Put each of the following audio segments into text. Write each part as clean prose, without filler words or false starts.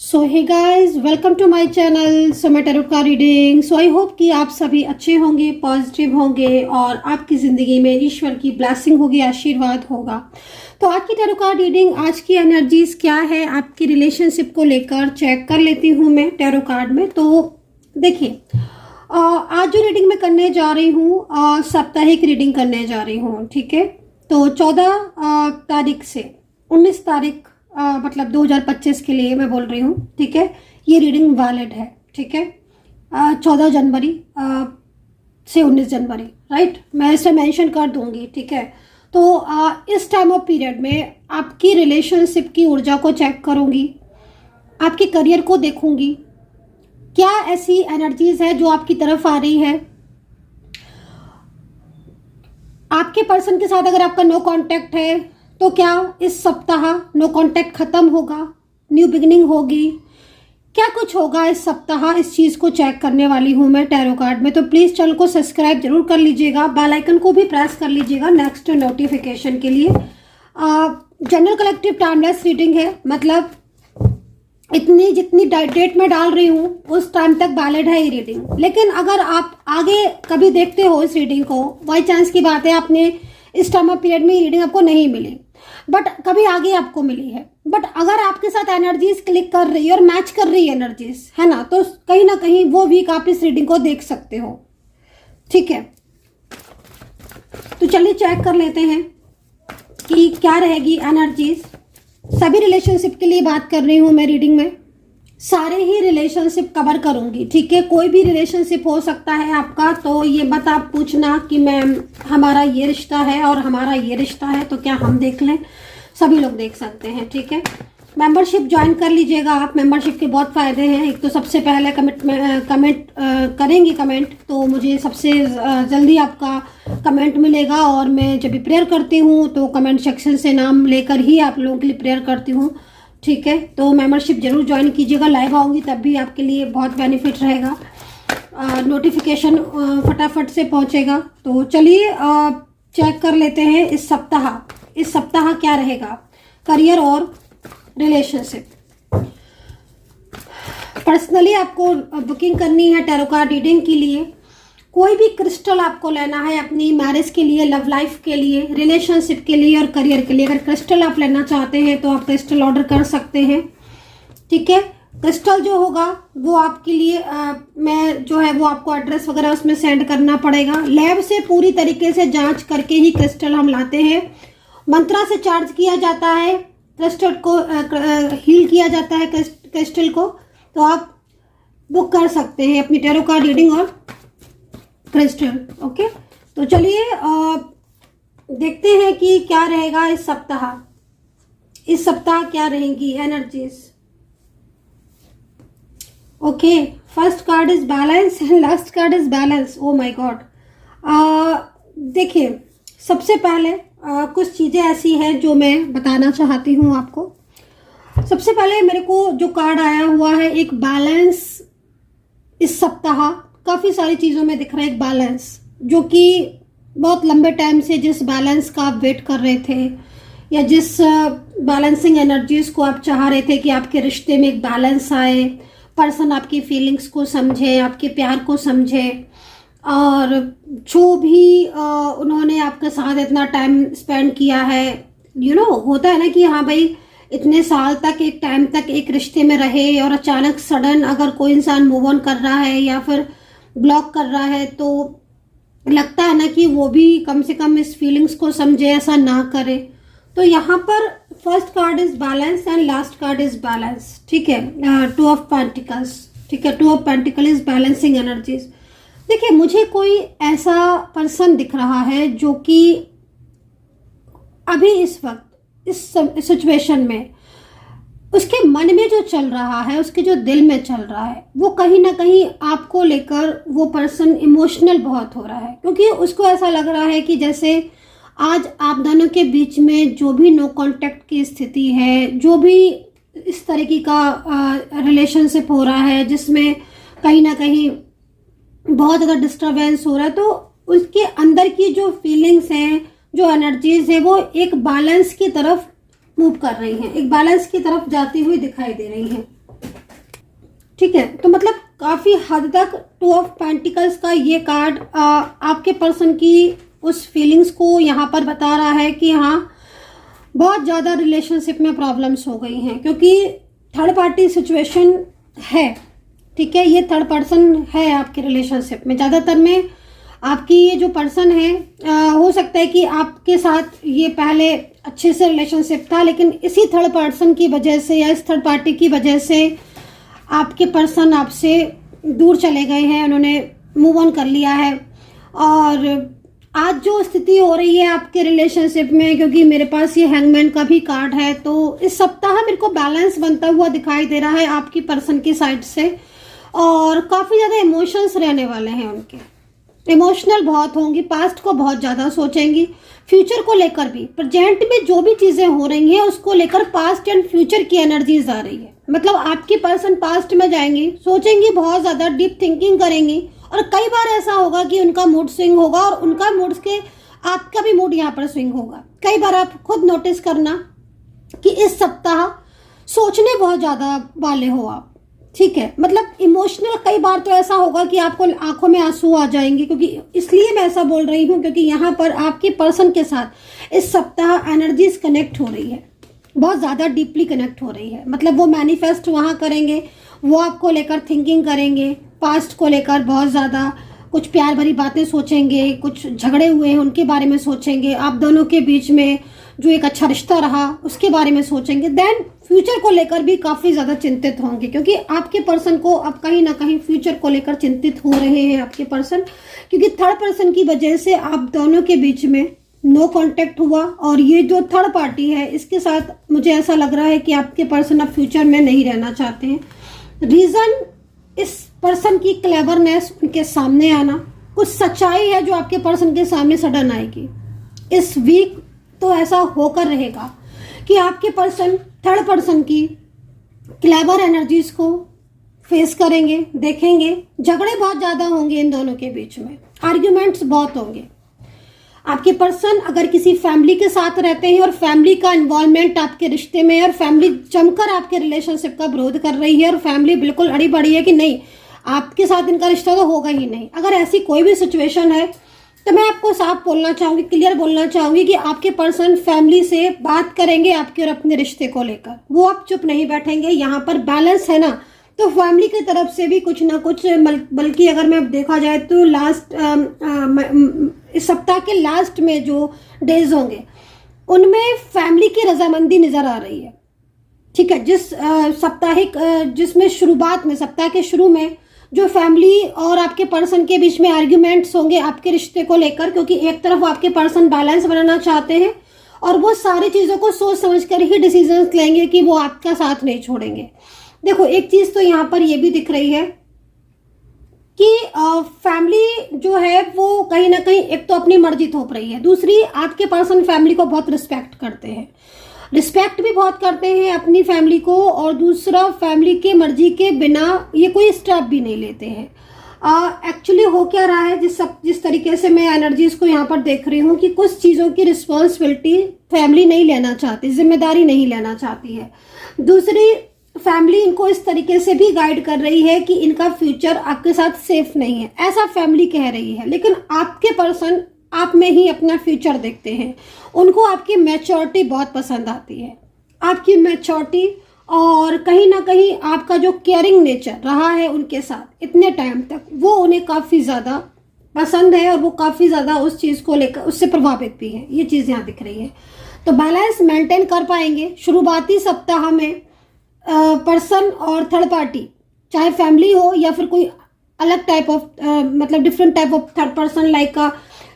So hey guys, welcome to my channel समय tarot का reading. So I hope कि आप सभी अच्छे होंगे, पॉजिटिव होंगे और आपकी ज़िंदगी में ईश्वर की ब्लेसिंग होगी, आशीर्वाद होगा। तो आज की टैरोट का रीडिंग, आज की एनर्जीज क्या है आपकी रिलेशनशिप को लेकर चेक कर लेती हूँ मैं टैरो कार्ड में। तो देखिए, आज जो रीडिंग मैं करने जा रही हूँ, साप्ताहिक रीडिंग करने जा रही हूँ, ठीक है। तो 14 तारीख से 19 तारीख मतलब 2025 के लिए मैं बोल रही हूँ, ठीक है। ये रीडिंग वैलिड है, ठीक है। 14 जनवरी से 19 जनवरी, राइट। मैं इसे मेंशन कर दूंगी, ठीक है। तो इस टाइम ऑफ पीरियड में आपकी रिलेशनशिप की ऊर्जा को चेक करूंगी, आपके करियर को देखूंगी, क्या ऐसी एनर्जीज है जो आपकी तरफ आ रही है। आपके पर्सन के साथ अगर आपका नो कांटेक्ट है तो क्या इस सप्ताह नो कांटेक्ट खत्म होगा, न्यू बिगिनिंग होगी, क्या कुछ होगा इस सप्ताह, इस चीज को चेक करने वाली हूं मैं टैरो कार्ड में। तो प्लीज चैनल को सब्सक्राइब जरूर कर लीजिएगा, बेल आइकन को भी प्रेस कर लीजिएगा नेक्स्ट नोटिफिकेशन के लिए। जनरल कलेक्टिव टाइमलेस रीडिंग है, मतलब इतनी जितनी डेट में डाल रही हूँ उस टाइम तक वैलिड है ये रीडिंग। लेकिन अगर आप आगे कभी देखते हो इस रीडिंग को, बाई चांस की बात है आपने इस टाइम ऑफ पीरियड में रीडिंग आपको नहीं मिली, बट कभी आगे आपको मिली है, बट अगर आपके साथ एनर्जीज क्लिक कर रही है और मैच कर रही है एनर्जीज, है ना, तो कहीं ना कहीं वो वीक आप इस रीडिंग को देख सकते हो, ठीक है। तो चलिए चेक कर लेते हैं कि क्या रहेगी एनर्जीज। सभी रिलेशनशिप के लिए बात कर रही हूं मैं रीडिंग में, सारे ही रिलेशनशिप कवर करूंगी, ठीक है। कोई भी रिलेशनशिप हो सकता है आपका, तो ये मत आप पूछना कि मैम हमारा ये रिश्ता है और हमारा ये रिश्ता है तो क्या हम देख लें, सभी लोग देख सकते हैं, ठीक है। मेंबरशिप ज्वाइन कर लीजिएगा आप, मेंबरशिप के बहुत फ़ायदे हैं। एक तो सबसे पहले कमेंट करेंगे कमेंट, तो मुझे सबसे जल्दी आपका कमेंट मिलेगा, और मैं जब भी प्रेयर करती हूँ तो कमेंट सेक्शन से नाम लेकर ही आप लोगों के लिए प्रेयर करती हूँ, ठीक है। तो मेंबरशिप जरूर ज्वाइन कीजिएगा, लाइव आऊँगी तब भी आपके लिए बहुत बेनिफिट रहेगा, नोटिफिकेशन फटाफट से पहुँचेगा। तो चलिए चेक कर लेते हैं इस सप्ताह क्या रहेगा करियर और रिलेशनशिप। पर्सनली आपको बुकिंग करनी है टैरो कार्ड रीडिंग के लिए, कोई भी क्रिस्टल आपको लेना है अपनी मैरिज के लिए, लव लाइफ के लिए, रिलेशनशिप के लिए और करियर के लिए। अगर क्रिस्टल आप लेना चाहते हैं तो आप क्रिस्टल ऑर्डर कर सकते हैं, ठीक है। क्रिस्टल जो होगा वो आपके लिए मैं जो है वो आपको एड्रेस वगैरह उसमें सेंड करना पड़ेगा। लैब से पूरी तरीके से जांच करके ही क्रिस्टल हम लाते हैं। मंत्रा से चार्ज किया जाता है क्रिस्टल को, हील किया जाता है क्रिस्टल को। तो आप बुक कर सकते हैं अपनी टैरो कार्ड रीडिंग और क्रिस्टल, ओके। तो चलिए देखते हैं कि क्या रहेगा इस सप्ताह क्या रहेंगी energies. Okay, first card is balance and last card is balance. Oh my God. देखिए, सबसे पहले कुछ चीजें ऐसी हैं जो मैं बताना चाहती हूँ आपको। सबसे पहले मेरे को जो कार्ड आया हुआ है, एक बैलेंस। इस सप्ताह काफी सारी चीजों में दिख रहा है एक बैलेंस, जो कि बहुत लंबे टाइम से जिस बैलेंस का आप वेट कर रहे थे, या जिस बैलेंसिंग एनर्जीज को आप चाह रहे थे कि आपके रिश्ते में एक बैलेंस आए, पर्सन आपकी फीलिंग्स को समझे, आपके प्यार को समझे, और जो भी उन्होंने आपके साथ इतना टाइम स्पेंड किया है, होता है ना कि हाँ भाई इतने साल तक, एक टाइम तक एक रिश्ते में रहे और अचानक सडन अगर कोई इंसान मूव ऑन कर रहा है या फिर ब्लॉक कर रहा है, तो लगता है ना कि वो भी कम से कम इस फीलिंग्स को समझे, ऐसा ना करे। तो यहाँ पर first card is balance and last card is balance, ठीक है। 2 ऑफ पेंटिकल्स, ठीक है। 2 of pentacle is balancing energies. देखिए, मुझे कोई ऐसा पर्सन दिख रहा है जो कि अभी इस वक्त इस सिचुएशन में उसके मन में जो चल रहा है, उसके जो दिल में चल रहा है, वो कहीं ना कहीं आपको लेकर वो पर्सन इमोशनल बहुत हो रहा है, क्योंकि उसको ऐसा लग रहा है कि जैसे आज आप दोनों के बीच में जो भी नो कांटेक्ट की स्थिति है, जो भी इस तरीके का रिलेशनशिप हो रहा है जिसमें कहीं ना कहीं बहुत ज़्यादा डिस्टर्बेंस हो रहा है, तो उसके अंदर की जो फीलिंग्स हैं, जो एनर्जीज है, वो एक बैलेंस की तरफ मूव कर रही हैं, एक बैलेंस की तरफ जाती हुई दिखाई दे रही हैं। ठीक है, तो मतलब काफी हद तक टू ऑफ पेंटिकल्स का ये कार्ड आपके पर्सन की उस फीलिंग्स को यहाँ पर बता रहा है कि हाँ बहुत ज़्यादा रिलेशनशिप में प्रॉब्लम्स हो गई हैं, क्योंकि थर्ड पार्टी सिचुएशन है। ठीक है, ये थर्ड पर्सन है आपके रिलेशनशिप में। ज़्यादातर में आपकी ये जो पर्सन है हो सकता है कि आपके साथ ये पहले अच्छे से रिलेशनशिप था, लेकिन इसी थर्ड पर्सन की वजह से या इस थर्ड पार्टी की वजह से आपके पर्सन आपसे दूर चले गए हैं, उन्होंने मूव ऑन कर लिया है। और आज जो स्थिति हो रही है आपके रिलेशनशिप में, क्योंकि मेरे पास ये हैंगमैन का भी कार्ड है, तो इस सप्ताह मेरे को बैलेंस बनता हुआ दिखाई दे रहा है आपकी पर्सन की साइड से। और काफ़ी ज़्यादा इमोशंस रहने वाले हैं उनके, इमोशनल बहुत होंगी, पास्ट को बहुत ज़्यादा सोचेंगी, फ्यूचर को लेकर भी। प्रेजेंट में जो भी चीज़ें हो रही हैं उसको लेकर पास्ट एंड फ्यूचर की एनर्जीज आ रही है। मतलब आपकी पर्सन पास्ट में जाएंगी, सोचेंगी, बहुत ज़्यादा डीप थिंकिंग करेंगी, और कई बार ऐसा होगा कि उनका मूड स्विंग होगा और उनका मूड के आपका भी मूड यहाँ पर स्विंग होगा। कई बार आप खुद नोटिस करना कि इस सप्ताह सोचने बहुत ज़्यादा वाले हो आप। ठीक है, मतलब इमोशनल कई बार तो ऐसा होगा कि आपको आंखों में आंसू आ जाएंगे, क्योंकि इसलिए मैं ऐसा बोल रही हूँ क्योंकि यहाँ पर आपके पर्सन के साथ इस सप्ताह एनर्जीज कनेक्ट हो रही है, बहुत ज़्यादा डीपली कनेक्ट हो रही है। मतलब वो मैनिफेस्ट वहाँ करेंगे, वो आपको लेकर थिंकिंग करेंगे, पास्ट को लेकर बहुत ज़्यादा कुछ प्यार भरी बातें सोचेंगे, कुछ झगड़े हुए हैं उनके बारे में सोचेंगे, आप दोनों के बीच में जो एक अच्छा रिश्ता रहा उसके बारे में सोचेंगे। देन फ्यूचर को लेकर भी काफ़ी ज़्यादा चिंतित होंगे, क्योंकि आपके पर्सन को अब कहीं ना कहीं फ्यूचर को लेकर चिंतित हो रहे हैं आपके पर्सन, क्योंकि थर्ड पर्सन की वजह से आप दोनों के बीच में नो कांटेक्ट हुआ। और ये जो थर्ड पार्टी है इसके साथ मुझे ऐसा लग रहा है कि आपके पर्सन अब फ्यूचर में नहीं रहना चाहते हैं। रीज़न इस पर्सन की क्लेवरनेस, उनके सामने आना, कुछ सच्चाई है जो आपके पर्सन के सामने सडन आएगी। इस वीक तो ऐसा होकर रहेगा कि आपके पर्सन थर्ड पर्सन की क्लेवर एनर्जीज को फेस करेंगे, देखेंगे। झगड़े बहुत ज़्यादा होंगे इन दोनों के बीच में, आर्ग्यूमेंट्स बहुत होंगे। आपके पर्सन अगर किसी फैमिली के साथ रहते हैं और फैमिली का इन्वॉल्वमेंट आपके रिश्ते में है और फैमिली जमकर आपके रिलेशनशिप का विरोध कर रही है और फैमिली बिल्कुल अड़ी बड़ी है कि नहीं आपके साथ इनका रिश्ता तो होगा ही नहीं, अगर ऐसी कोई भी सिचुएशन है तो मैं आपको साफ बोलना चाहूँगी, क्लियर बोलना चाहूँगी कि आपके पर्सन फैमिली से बात करेंगे आपके और अपने रिश्ते को लेकर। वो आप चुप नहीं बैठेंगे। यहाँ पर बैलेंस है ना, तो फैमिली की तरफ से भी कुछ ना कुछ, बल्कि अगर मैं देखा जाए तो लास्ट इस सप्ताह के लास्ट में जो डेज होंगे उनमें फैमिली की रजामंदी नज़र आ रही है। ठीक है, जिस साप्ताहिक जिसमें शुरुआत में सप्ताह के शुरू में जो फैमिली और आपके पर्सन के बीच में आर्ग्यूमेंट्स होंगे आपके रिश्ते को लेकर, क्योंकि एक तरफ आपके पर्सन बैलेंस बनाना चाहते हैं और वो सारी चीज़ों को सोच समझ कर ही डिसीजंस लेंगे कि वो आपका साथ नहीं छोड़ेंगे। देखो एक चीज़ तो यहाँ पर ये भी दिख रही है कि फैमिली जो है वो कहीं ना कहीं एक तो अपनी मर्जी थोप रही है, दूसरी आपके पर्सन फैमिली को बहुत रिस्पेक्ट करते हैं, रिस्पेक्ट भी बहुत करते हैं अपनी फैमिली को, और दूसरा फैमिली के मर्जी के बिना ये कोई स्टेप भी नहीं लेते हैं। एक्चुअली हो क्या रहा है, जिस तरीके से मैं एनर्जीज को यहाँ पर देख रही हूँ कि कुछ चीज़ों की रिस्पॉन्सिबिलिटी फैमिली नहीं लेना चाहती, जिम्मेदारी नहीं लेना चाहती है। दूसरी फैमिली इनको इस तरीके से भी गाइड कर रही है कि इनका फ्यूचर आपके साथ सेफ नहीं है, ऐसा फैमिली कह रही है। लेकिन आपके पर्सन आप में ही अपना फ्यूचर देखते हैं, उनको आपकी मैच्योरिटी बहुत पसंद आती है, आपकी मैच्योरिटी और कहीं ना कहीं आपका जो केयरिंग नेचर रहा है उनके साथ इतने टाइम तक, वो उन्हें काफ़ी ज़्यादा पसंद है और वो काफ़ी ज़्यादा उस चीज़ को लेकर उससे प्रभावित भी है। ये चीज़ यहाँ दिख रही है, तो बैलेंस मेंटेन कर पाएंगे। शुरुआती सप्ताह में पर्सन और थर्ड पार्टी, चाहे फैमिली हो या फिर कोई अलग टाइप ऑफ मतलब different type of third person, like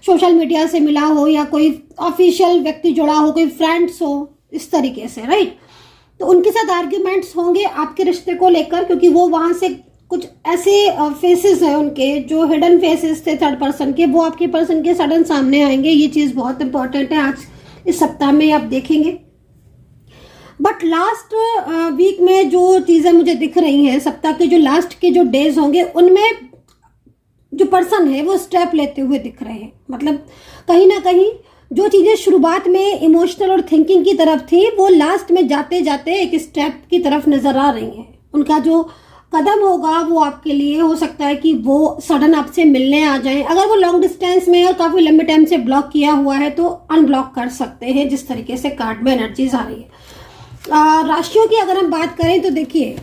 social media से मिला हो या कोई ऑफिशियल व्यक्ति जुड़ा हो, कोई फ्रेंड्स हो, इस तरीके से, राइट। तो उनके साथ आर्ग्यूमेंट्स होंगे आपके रिश्ते को लेकर, क्योंकि वो वहाँ से कुछ ऐसे फेसेस हैं उनके जो हिडन फेसेस थे थर्ड पर्सन के, वो आपके पर्सन के सडन सामने आएंगे। ये चीज़ बहुत इंपॉर्टेंट है, आज इस सप्ताह में आप देखेंगे। बट लास्ट वीक में जो चीज़ें मुझे दिख रही हैं, सप्ताह के जो लास्ट के जो डेज होंगे उनमें जो पर्सन है वो स्टेप लेते हुए दिख रहे हैं। मतलब कहीं ना कहीं जो चीज़ें शुरुआत में इमोशनल और थिंकिंग की तरफ थी, वो लास्ट में जाते जाते एक स्टेप की तरफ नज़र आ रही हैं। उनका जो कदम होगा वो आपके लिए हो सकता है कि वो सडन आपसे मिलने आ जाए। अगर वो लॉन्ग डिस्टेंस में और काफी लंबे टाइम से ब्लॉक किया हुआ है तो अनब्लॉक कर सकते हैं, जिस तरीके से कार्ड में एनर्जीज आ रही है। राशियों की अगर हम बात करें तो देखिए,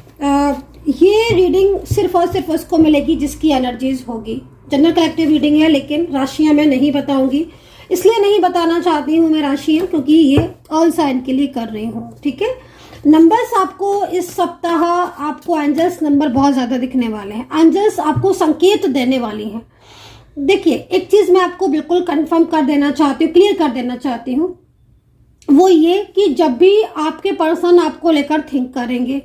ये रीडिंग सिर्फ और सिर्फ उसको मिलेगी जिसकी एनर्जीज होगी। जनरल कलेक्टिव रीडिंग है, लेकिन राशियां मैं नहीं बताऊंगी, इसलिए नहीं बताना चाहती हूँ मैं राशियां, क्योंकि ये ऑल साइन के लिए कर रही हूँ। ठीक है, नंबर्स आपको इस सप्ताह आपको एंजल्स नंबर बहुत ज्यादा दिखने वाले हैं। एंजल्स आपको संकेत देने वाली हैं। देखिए, एक चीज मैं आपको बिल्कुल कंफर्म कर देना चाहती हूँ, क्लियर कर देना चाहती हूँ, वो ये कि जब भी आपके पर्सन आपको लेकर थिंक करेंगे,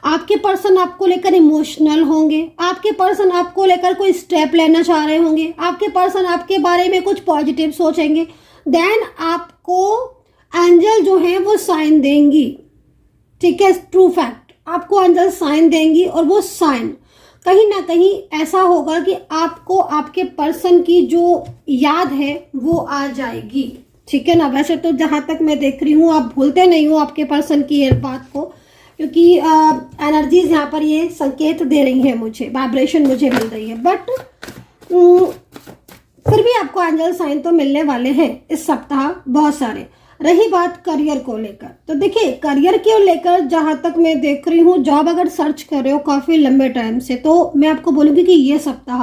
आपके पर्सन आपको लेकर इमोशनल होंगे, आपके पर्सन आपको लेकर कोई स्टेप लेना चाह रहे होंगे, आपके पर्सन आपके बारे में कुछ पॉजिटिव सोचेंगे, देन आपको एंजल जो है वो साइन देंगी। ठीक है, ट्रू फैक्ट, आपको एंजल साइन देंगी और वो साइन कहीं ना कहीं ऐसा होगा कि आपको आपके पर्सन की जो याद है वो आ जाएगी। ठीक है ना। वैसे तो जहां तक मैं देख रही हूँ आप भूलते नहीं हो आपके पर्सन की ये बात को, क्योंकि एनर्जीज यहाँ पर ये संकेत दे रही है मुझे, वाइब्रेशन मुझे मिल रही है। बट फिर भी आपको एंजल साइन तो मिलने वाले हैं इस सप्ताह बहुत सारे। रही बात करियर को लेकर, तो देखिए करियर को लेकर जहां तक मैं देख रही हूँ, जॉब अगर सर्च कर रहे हो काफी लंबे टाइम से, तो मैं आपको बोलूंगी कि ये सप्ताह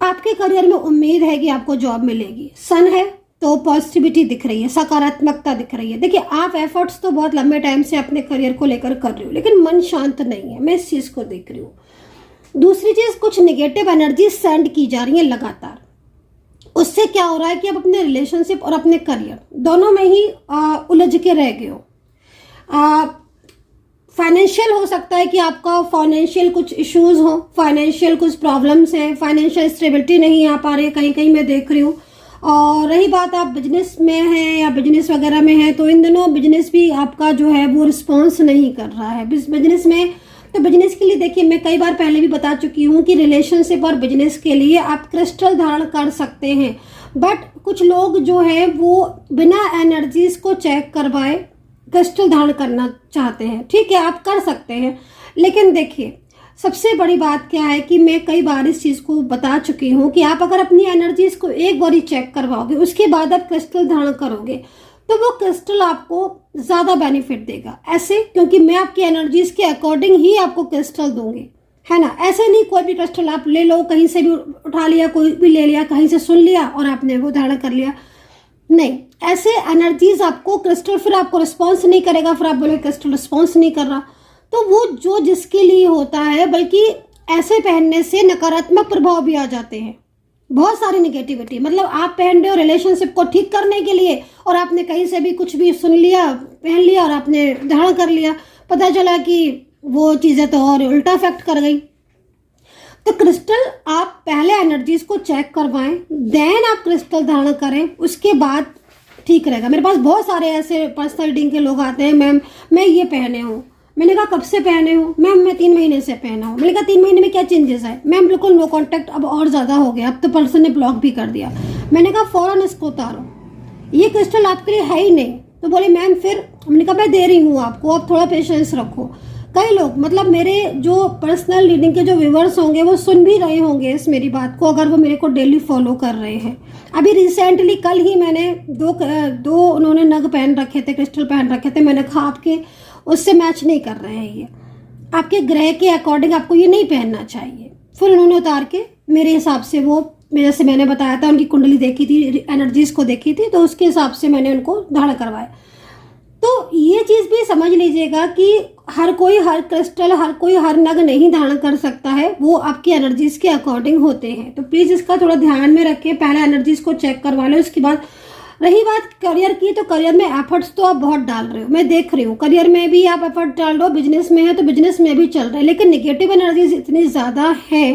आपके करियर में उम्मीद है कि आपको जॉब मिलेगी। सन है तो पॉजिटिविटी दिख रही है, सकारात्मकता दिख रही है। देखिए, आप एफर्ट्स तो बहुत लंबे टाइम से अपने करियर को लेकर कर रही हो, लेकिन मन शांत नहीं है, मैं इस चीज को देख रही हूँ। दूसरी चीज, कुछ निगेटिव एनर्जी सेंड की जा रही है लगातार। उससे क्या हो रहा है कि आप अपने रिलेशनशिप और अपने करियर दोनों में ही उलझ के रह गए हो। फाइनेंशियल हो सकता है कि आपका फाइनेंशियल कुछ इश्यूज हो, फाइनेंशियल कुछ प्रॉब्लम्स है, फाइनेंशियल स्टेबिलिटी नहीं आ पा रही है, कहीं कहीं मैं देख रही हूँ। और रही बात आप बिजनेस में हैं या बिजनेस वगैरह में हैं, तो इन दिनों बिजनेस भी आपका जो है वो रिस्पॉन्स नहीं कर रहा है बिजनेस में। तो बिजनेस के लिए देखिए, मैं कई बार पहले भी बता चुकी हूँ कि रिलेशनशिप और बिजनेस के लिए आप क्रिस्टल धारण कर सकते हैं, बट कुछ लोग जो है वो बिना एनर्जीज को चेक करवाए क्रिस्टल धारण करना चाहते हैं। ठीक है, आप कर सकते हैं, लेकिन देखिए सबसे बड़ी बात क्या है कि मैं कई बार इस चीज को बता चुकी हूँ कि आप अगर अपनी एनर्जीज को एक बार चेक करवाओगे, उसके बाद आप क्रिस्टल धारण करोगे, तो वो क्रिस्टल आपको ज्यादा बेनिफिट देगा। ऐसे क्योंकि मैं आपकी एनर्जीज के अकॉर्डिंग ही आपको क्रिस्टल दूंगी, है ना। ऐसे नहीं कोई भी क्रिस्टल आप ले लो, कहीं से भी उठा लिया, कोई भी ले लिया, कहीं से सुन लिया और आपने वो धारण कर लिया, नहीं। ऐसे एनर्जीज आपको क्रिस्टल फिर आपको रिस्पॉन्स नहीं करेगा, फिर आप बोले क्रिस्टल रिस्पॉन्स नहीं कर रहा, तो वो जो जिसके लिए होता है। बल्कि ऐसे पहनने से नकारात्मक प्रभाव भी आ जाते हैं, बहुत सारी निगेटिविटी। मतलब आप पहन रहे हो रिलेशनशिप को ठीक करने के लिए और आपने कहीं से भी कुछ भी सुन लिया, पहन लिया और आपने धारण कर लिया, पता चला कि वो चीजें तो और उल्टा इफेक्ट कर गई। तो क्रिस्टल आप पहले एनर्जीज को चेक करवाएं, देन आप क्रिस्टल धारण करें, उसके बाद ठीक रहेगा। मेरे पास बहुत सारे ऐसे पर्सनल रीडिंग के लोग आते हैं, मैम मैं ये पहने हूँ। मैंने कहा कब से पहने हो? मैम मैं 3 महीने से पहना हूँ। मैंने कहा 3 महीने में क्या चेंजेस है? मैम बिल्कुल नो कांटेक्ट, अब और ज्यादा हो गया, अब तो पर्सन ने ब्लॉक भी कर दिया। मैंने कहा फौरन इसको उतारो, ये क्रिस्टल आपके लिए है ही नहीं। तो बोले मैम फिर? मैंने कहा मैं दे रही हूँ आपको, आप थोड़ा पेशेंस रखो। कई लोग, मतलब मेरे जो पर्सनल रीडिंग के जो व्यूवर्स होंगे वो सुन भी रहे होंगे इस मेरी बात को, अगर वो मेरे को डेली फॉलो कर रहे हैं। अभी रिसेंटली कल ही मैंने दो उन्होंने नग पहन रखे थे, क्रिस्टल पहन रखे थे। मैंने कहा आपके उससे मैच नहीं कर रहे हैं, ये आपके ग्रह के अकॉर्डिंग आपको ये नहीं पहनना चाहिए। फिर उन्होंने उतार के मेरे हिसाब से, वो जैसे मैंने बताया था उनकी कुंडली देखी थी, एनर्जीज को देखी थी, तो उसके हिसाब से मैंने उनको धारण करवाया। तो ये चीज भी समझ लीजिएगा कि हर कोई हर क्रिस्टल, हर कोई हर नग नहीं धारण कर सकता है, वो आपकी एनर्जीज के अकॉर्डिंग होते हैं। तो प्लीज इसका थोड़ा ध्यान में रखें, पहले एनर्जीज को चेक करवा लो, इसके बाद। रही बात करियर की, तो करियर में एफर्ट्स तो आप बहुत डाल रहे हो, मैं देख रही हूँ। करियर में भी आप एफर्ट डाल रहे हो, बिजनेस में है तो बिजनेस में भी चल रहा है, लेकिन निगेटिव एनर्जीज इतनी ज्यादा है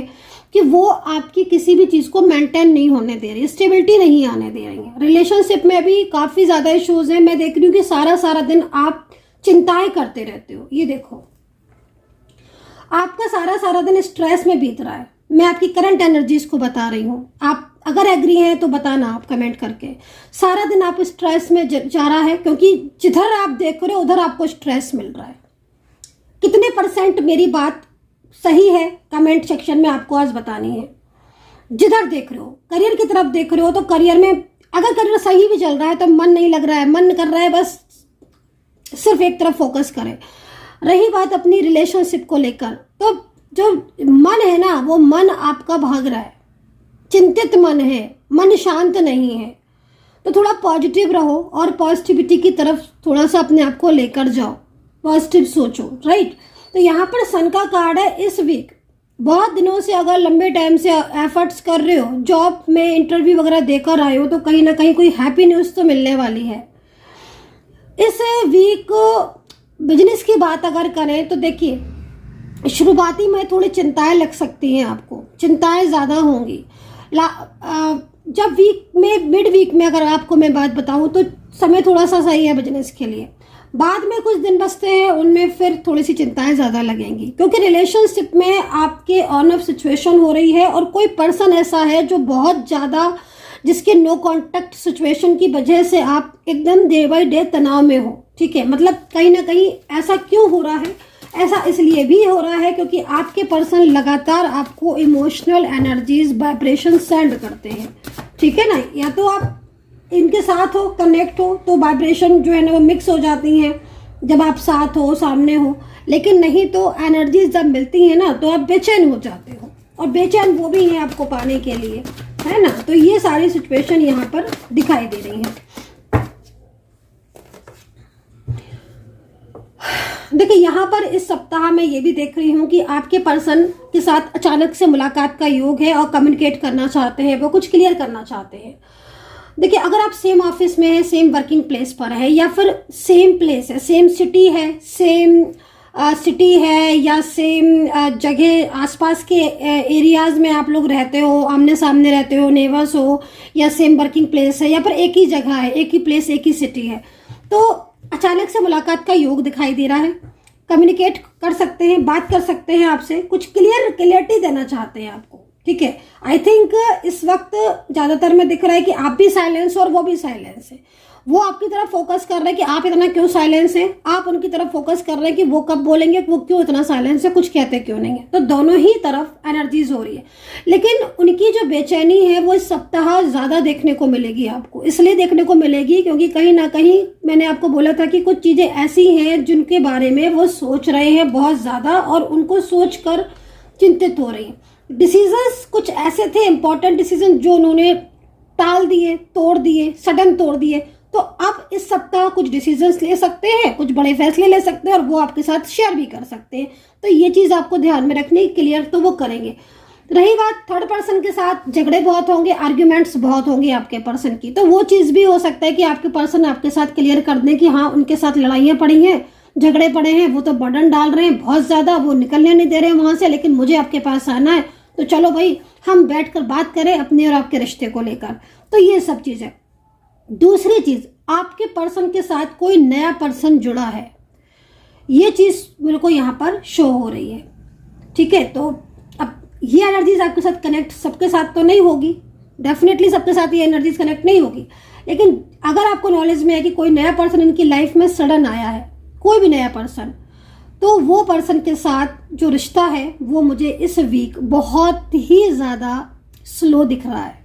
कि वो आपकी किसी भी चीज को मेंटेन नहीं होने दे रही, स्टेबिलिटी नहीं आने दे रही है। रिलेशनशिप में भी काफी ज्यादा इश्यूज है। मैं देख रही हूँ कि सारा दिन आप चिंताएं करते रहते हो। ये देखो, आपका सारा दिन स्ट्रेस में बीत रहा है। मैं आपकी करंट एनर्जीज को बता रही हूँ, आप अगर एग्री हैं तो बताना आप कमेंट करके। सारा दिन आप स्ट्रेस में जा रहा है, क्योंकि जिधर आप देख रहे हो उधर आपको स्ट्रेस मिल रहा है। कितने % मेरी बात सही है कमेंट सेक्शन में आपको आज बतानी है। जिधर देख रहे हो, करियर की तरफ देख रहे हो, तो करियर में अगर करियर सही भी चल रहा है तो मन नहीं लग रहा है, मन कर रहा है बस सिर्फ एक तरफ फोकस करें। रही बात अपनी रिलेशनशिप को लेकर, तो जो मन है ना, वो मन आपका भाग रहा है, चिंतित मन है, मन शांत नहीं है। तो थोड़ा पॉजिटिव रहो और पॉजिटिविटी की तरफ थोड़ा सा अपने आप को लेकर जाओ, पॉजिटिव सोचो, राइट। तो यहाँ पर सन का कार्ड है। इस वीक बहुत दिनों से अगर लंबे टाइम से एफर्ट्स कर रहे हो, जॉब में इंटरव्यू वगैरह देकर आए हो, तो कहीं ना कहीं कोई हैप्पी न्यूज़ तो मिलने वाली है। इस वीक बिजनेस की बात अगर करें तो देखिए शुरुआती में थोड़ी चिंताएं लग सकती हैं, आपको चिंताएं ज़्यादा होंगी। जब वीक में मिड वीक में अगर आपको मैं बात बताऊं तो समय थोड़ा सा सही है बिजनेस के लिए। बाद में कुछ दिन बचते हैं, उनमें फिर थोड़ी सी चिंताएं ज़्यादा लगेंगी, क्योंकि रिलेशनशिप में आपके ऑन ऑफ सिचुएशन हो रही है और कोई पर्सन ऐसा है जो बहुत ज़्यादा, जिसके नो कांटेक्ट सिचुएशन की वजह से आप एकदम डे बाय डे तनाव में हो। ठीक है, मतलब कहीं ना कहीं ऐसा क्यों हो रहा है? ऐसा इसलिए भी हो रहा है क्योंकि आपके पर्सन लगातार आपको इमोशनल एनर्जीज वाइब्रेशन सेंड करते हैं। ठीक है ना, या तो आप इनके साथ हो, कनेक्ट हो, तो वाइब्रेशन जो है ना वो मिक्स हो जाती हैं जब आप साथ हो, सामने हो। लेकिन नहीं तो एनर्जीज जब मिलती हैं ना तो आप बेचैन हो जाते हो, और बेचैन वो भी है आपको पाने के लिए, है ना। तो ये सारी सिचुएशन यहाँ पर दिखाई दे रही है। देखिए यहाँ पर इस सप्ताह में ये भी देख रही हूँ कि आपके पर्सन के साथ अचानक से मुलाकात का योग है और कम्युनिकेट करना चाहते हैं, वो कुछ क्लियर करना चाहते हैं। देखिए अगर आप सेम ऑफिस में है, सेम वर्किंग प्लेस पर है, या फिर सेम प्लेस है, सेम सिटी है, सेम सिटी है, या सेम जगह आसपास के एरियाज में आप लोग रहते हो, आमने सामने रहते हो, नेबर्स हो, या सेम वर्किंग प्लेस है, या फिर एक ही जगह है, एक ही प्लेस, एक ही सिटी है, तो अचानक से मुलाकात का योग दिखाई दे रहा है। कम्युनिकेट कर सकते हैं, बात कर सकते हैं आपसे, कुछ क्लियरिटी देना चाहते हैं आपको। ठीक है, आई थिंक इस वक्त ज़्यादातर में दिख रहा है कि आप भी साइलेंस और वो भी साइलेंस है। वो आपकी तरफ फोकस कर रहे हैं कि आप इतना क्यों साइलेंस हैं, आप उनकी तरफ फोकस कर रहे हैं कि वो कब बोलेंगे, वो क्यों इतना साइलेंस है, कुछ कहते क्यों नहीं है। तो दोनों ही तरफ एनर्जीज हो रही है, लेकिन उनकी जो बेचैनी है वो इस सप्ताह ज़्यादा देखने को मिलेगी आपको। इसलिए देखने को मिलेगी क्योंकि कहीं ना कहीं मैंने आपको बोला था कि कुछ चीज़ें ऐसी हैं जिनके बारे में वो सोच रहे हैं बहुत ज़्यादा, और उनको सोच कर चिंतित हो रही हैं। डिसीजंस कुछ ऐसे थे, इंपॉर्टेंट डिसीजन, जो उन्होंने टाल दिए, तोड़ दिए, सडन तोड़ दिए। तो अब इस सप्ताह कुछ डिसीजंस ले सकते हैं, कुछ बड़े फैसले ले सकते हैं, और वो आपके साथ शेयर भी कर सकते हैं। तो ये चीज़ आपको ध्यान में रखनी, क्लियर तो वो करेंगे। रही बात थर्ड पर्सन के साथ, झगड़े बहुत होंगे, आर्ग्यूमेंट्स बहुत होंगे आपके पर्सन की, तो वो चीज़ भी हो सकता है कि आपके पर्सन आपके साथ क्लियर कर दें कि हाँ उनके साथ लड़ाइयाँ पड़ी हैं, झगड़े पड़े हैं, वो तो बर्डन डाल रहे हैं बहुत ज़्यादा, वो निकलने नहीं दे रहे हैं वहाँ से, लेकिन मुझे आपके पास आना है, तो चलो भाई हम बैठकर बात करें अपने और आपके रिश्ते को लेकर। तो ये सब चीज़ है। दूसरी चीज़, आपके पर्सन के साथ कोई नया पर्सन जुड़ा है, ये चीज़ मेरे को यहाँ पर शो हो रही है। ठीक है, तो अब ये एनर्जीज आपके साथ कनेक्ट सबके साथ तो नहीं होगी, डेफिनेटली सबके साथ ये एनर्जीज कनेक्ट नहीं होगी, लेकिन अगर आपको नॉलेज में है कि कोई नया पर्सन इनकी लाइफ में सडन आया है, कोई भी नया पर्सन, तो वो पर्सन के साथ जो रिश्ता है वो मुझे इस वीक बहुत ही ज़्यादा स्लो दिख रहा है।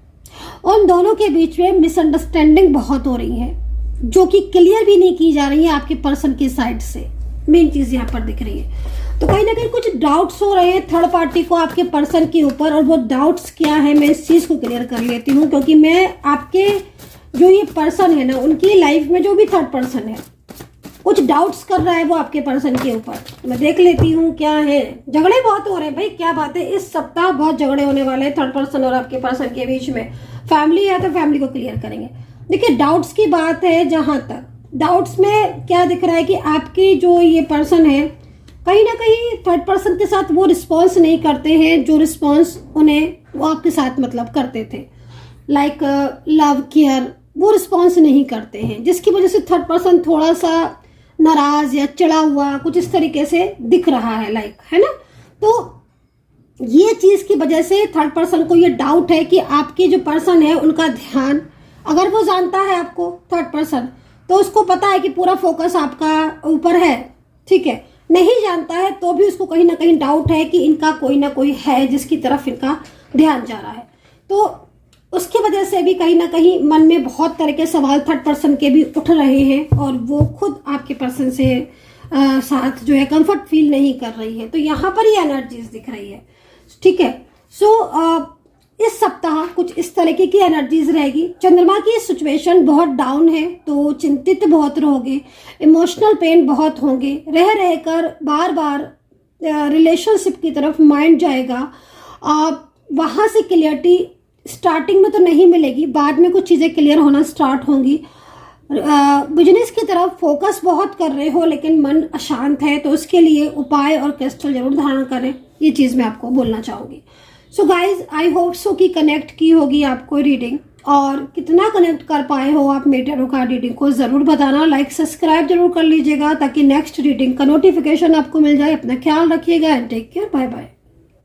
उन दोनों के बीच में मिसअंडरस्टैंडिंग बहुत हो रही है, जो कि क्लियर भी नहीं की जा रही है आपके पर्सन की साइड से। मेन चीज़ यहाँ पर दिख रही है। तो कहीं ना कहीं कुछ डाउट्स हो रहे हैं थर्ड पार्टी को आपके पर्सन के ऊपर, और वो डाउट्स क्या है मैं इस चीज़ को क्लियर कर लेती हूँ, क्योंकि मैं आपके जो ये पर्सन है ना, उनकी लाइफ में जो भी थर्ड पर्सन है कुछ डाउट्स कर रहा है वो आपके पर्सन के ऊपर। तो मैं देख लेती हूँ क्या है। झगड़े बहुत हो रहे हैं भाई, क्या बात है, इस सप्ताह बहुत झगड़े होने वाले हैं थर्ड पर्सन और आपके पर्सन के बीच में। फैमिली है तो फैमिली को क्लियर करेंगे। देखिए डाउट्स की बात है, जहां तक डाउट्स में क्या दिख रहा है कि आपकी जो ये पर्सन है कहीं ना कहीं थर्ड पर्सन के साथ वो रिस्पॉन्स नहीं करते हैं जो रिस्पॉन्स उन्हें वो आपके साथ मतलब करते थे, लाइक लव केयर, वो रिस्पॉन्स नहीं करते हैं, जिसकी वजह से थर्ड पर्सन थोड़ा सा नाराज या चिढ़ा हुआ कुछ इस तरीके से दिख रहा है, लाइक, है ना। तो ये चीज़ की वजह से थर्ड पर्सन को ये डाउट है कि आपके जो पर्सन है उनका ध्यान, अगर वो जानता है आपको थर्ड पर्सन, तो उसको पता है कि पूरा फोकस आपका ऊपर है, ठीक है, नहीं जानता है तो भी उसको कहीं ना कहीं डाउट है कि इनका कोई ना कोई है जिसकी तरफ इनका ध्यान जा रहा है। तो उसकी वजह से भी कहीं ना कहीं मन में बहुत तरह के सवाल थर्ड पर्सन के भी उठ रहे हैं और वो खुद आपके पर्सन से साथ जो है कंफर्ट फील नहीं कर रही है। तो यहाँ पर ये एनर्जीज दिख रही है, ठीक है। सो इस सप्ताह कुछ इस तरीके की एनर्जीज रहेगी। चंद्रमा की सिचुएशन बहुत डाउन है तो चिंतित बहुत रहोगे, इमोशनल पेन बहुत होंगे, रह रहकर बार बार रिलेशनशिप की तरफ माइंड जाएगा। वहाँ से क्लियरिटी स्टार्टिंग में तो नहीं मिलेगी, बाद में कुछ चीज़ें क्लियर होना स्टार्ट होंगी। बिजनेस की तरफ फोकस बहुत कर रहे हो लेकिन मन अशांत है, तो उसके लिए उपाय और क्रिस्टल जरूर धारण करें, ये चीज़ मैं आपको बोलना चाहूँगी। So guys I hope so कि कनेक्ट की होगी आपको रीडिंग, और कितना कनेक्ट कर पाए हो आप मेरे टैरो कार्ड रीडिंग को ज़रूर बताना। लाइक सब्सक्राइब जरूर कर लीजिएगा ताकि नेक्स्ट रीडिंग का नोटिफिकेशन आपको मिल जाए। अपना ख्याल रखिएगा and take care, bye bye.